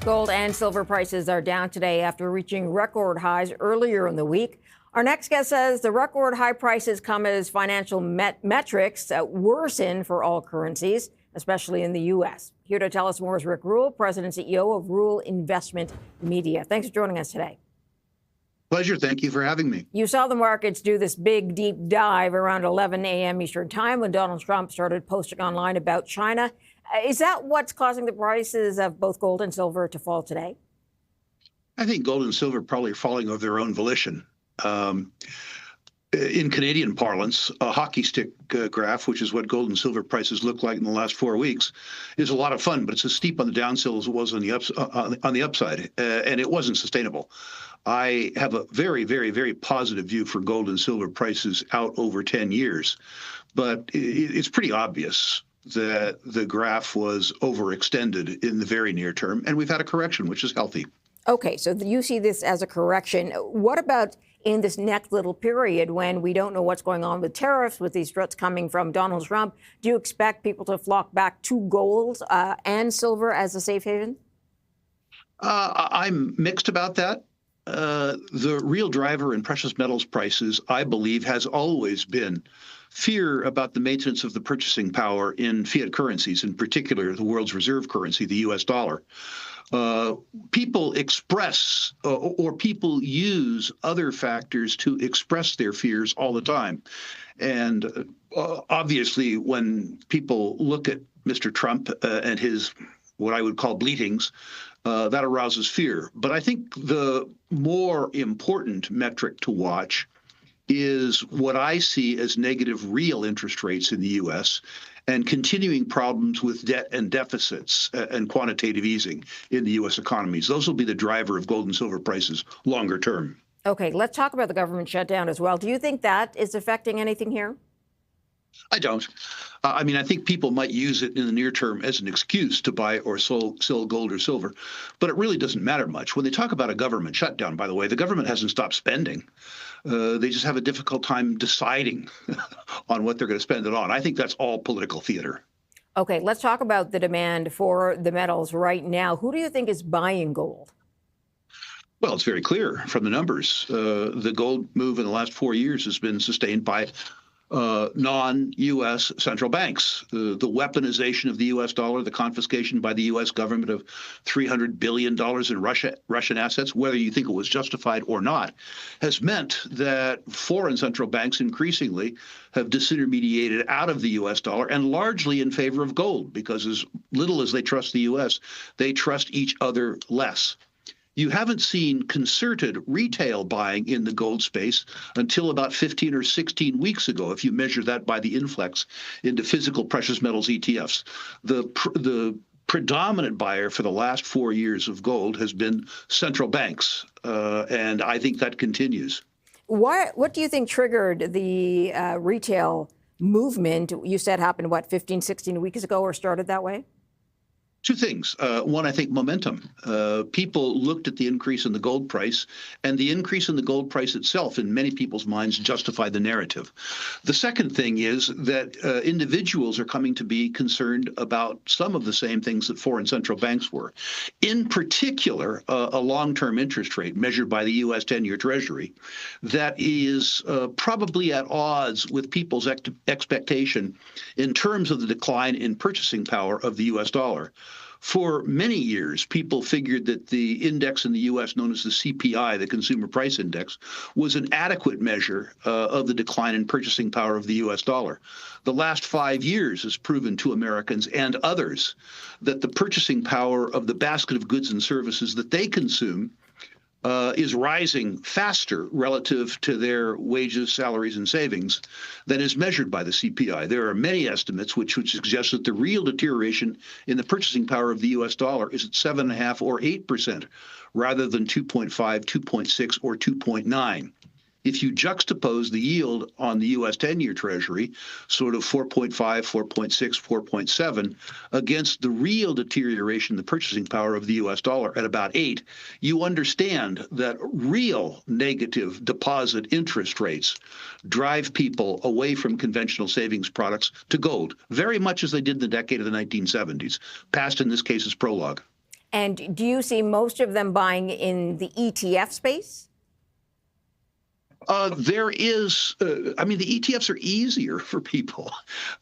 Gold and silver prices are down today after reaching record highs earlier in the week. Our next guest says the record high prices come as financial metrics worsen for all currencies, especially in the U.S. Here to tell us more is Rick Rule, President and CEO of Rule Investment Media. Thanks for joining us today. Pleasure. Thank you for having me. You saw the markets do this big, deep dive around 11 a.m. Eastern time when Donald Trump started posting online about China. Is that what's causing the prices of both gold and silver to fall today? I think gold and silver probably are falling of their own volition. In Canadian parlance, a hockey stick graph, which is what gold and silver prices look like in the last 4 weeks, is a lot of fun, but it's as steep on the downsill as it was on the upside, and it wasn't sustainable. I have a very, very, very positive view for gold and silver prices out over 10 years, but it's pretty obvious that the graph was overextended in the very near term, and we've had a correction, which is healthy. Okay, so you see this as a correction. What about in this next little period when we don't know what's going on with tariffs, with these threats coming from Donald Trump? Do you expect people to flock back to gold and silver as a safe haven? I'm mixed about that. The real driver in precious metals prices, I believe, has always been fear about the maintenance of the purchasing power in fiat currencies, in particular the world's reserve currency, the U.S. dollar. People express or people use other factors to express their fears all the time. And obviously, when people look at Mr. Trump and his what I would call bleatings, that arouses fear. But I think the more important metric to watch is what I see as negative real interest rates in the U.S. and continuing problems with debt and deficits and quantitative easing in the U.S. economies. Those will be the driver of gold and silver prices longer term. Okay, let's talk about the government shutdown as well. Do you think that is affecting anything here? I don't. I mean, I think people might use it in the near term as an excuse to buy or sell gold or silver, but it really doesn't matter much. When they talk about a government shutdown, by the way, the government hasn't stopped spending. They just have a difficult time deciding on what they're going to spend it on. I think that's all political theater. Okay, let's talk about the demand for the metals right now. Who do you think is buying gold? Well, it's very clear from the numbers. The gold move in the last 4 years has been sustained by non-U.S. central banks. The weaponization of the U.S. dollar, the confiscation by the U.S. government of $300 billion in Russian assets, whether you think it was justified or not, has meant that foreign central banks increasingly have disintermediated out of the U.S. dollar and largely in favor of gold, because as little as they trust the U.S., they trust each other less. You haven't seen concerted retail buying in the gold space until about 15 or 16 weeks ago, if you measure that by the influx into physical precious metals ETFs. The predominant buyer for the last 4 years of gold has been central banks, and I think that continues. What do you think triggered the retail movement? You said happened, 15, 16 weeks ago, or started that way? Two things. One, I think momentum. People looked at the increase in the gold price, and the increase in the gold price itself, in many people's minds, justified the narrative. The second thing is that individuals are coming to be concerned about some of the same things that foreign central banks were. In particular, a long-term interest rate measured by the U.S. 10-year Treasury that is probably at odds with people's expectation in terms of the decline in purchasing power of the U.S. dollar. For many years, people figured that the index in the U.S. known as the CPI, the Consumer Price Index, was an adequate measure of the decline in purchasing power of the U.S. dollar. The last 5 years has proven to Americans and others that the purchasing power of the basket of goods and services that they consume is rising faster relative to their wages, salaries, and savings than is measured by the CPI. There are many estimates which would suggest that the real deterioration in the purchasing power of the U.S. dollar is at 7.5% or 8%, rather than 2.5, 2.6, or 2.9. If you juxtapose the yield on the U.S. 10-year Treasury, sort of 4.5, 4.6, 4.7, against the real deterioration in the purchasing power of the U.S. dollar at about 8, you understand that real negative deposit interest rates drive people away from conventional savings products to gold, very much as they did in the decade of the 1970s. Past, in this case, is prologue. And do you see most of them buying in the ETF space? There is, I mean, the ETFs are easier for people,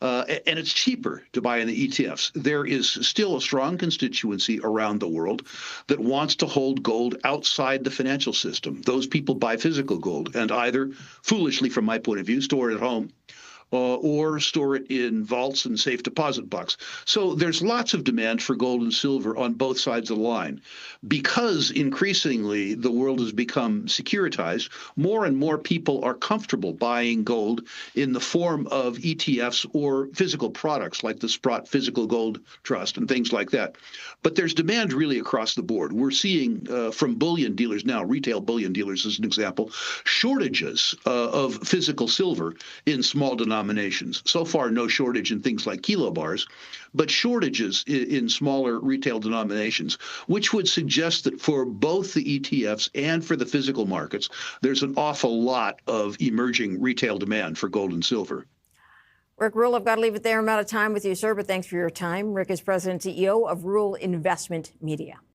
and it's cheaper to buy in the ETFs. There is still a strong constituency around the world that wants to hold gold outside the financial system. Those people buy physical gold and either, foolishly from my point of view, store it at home. Or store it in vaults and safe deposit box. So there's lots of demand for gold and silver on both sides of the line. Because increasingly the world has become securitized, more and more people are comfortable buying gold in the form of ETFs or physical products like the Sprott Physical Gold Trust and things like that. But there's demand really across the board. We're seeing from bullion dealers now, retail bullion dealers as an example, shortages of physical silver in small denominations. So far, no shortage in things like kilobars, but shortages in smaller retail denominations, which would suggest that for both the ETFs and for the physical markets, there's an awful lot of emerging retail demand for gold and silver. Rick Rule, I've got to leave it there. I'm out of time with you, sir, but thanks for your time. Rick is president and CEO of Rule Investment Media.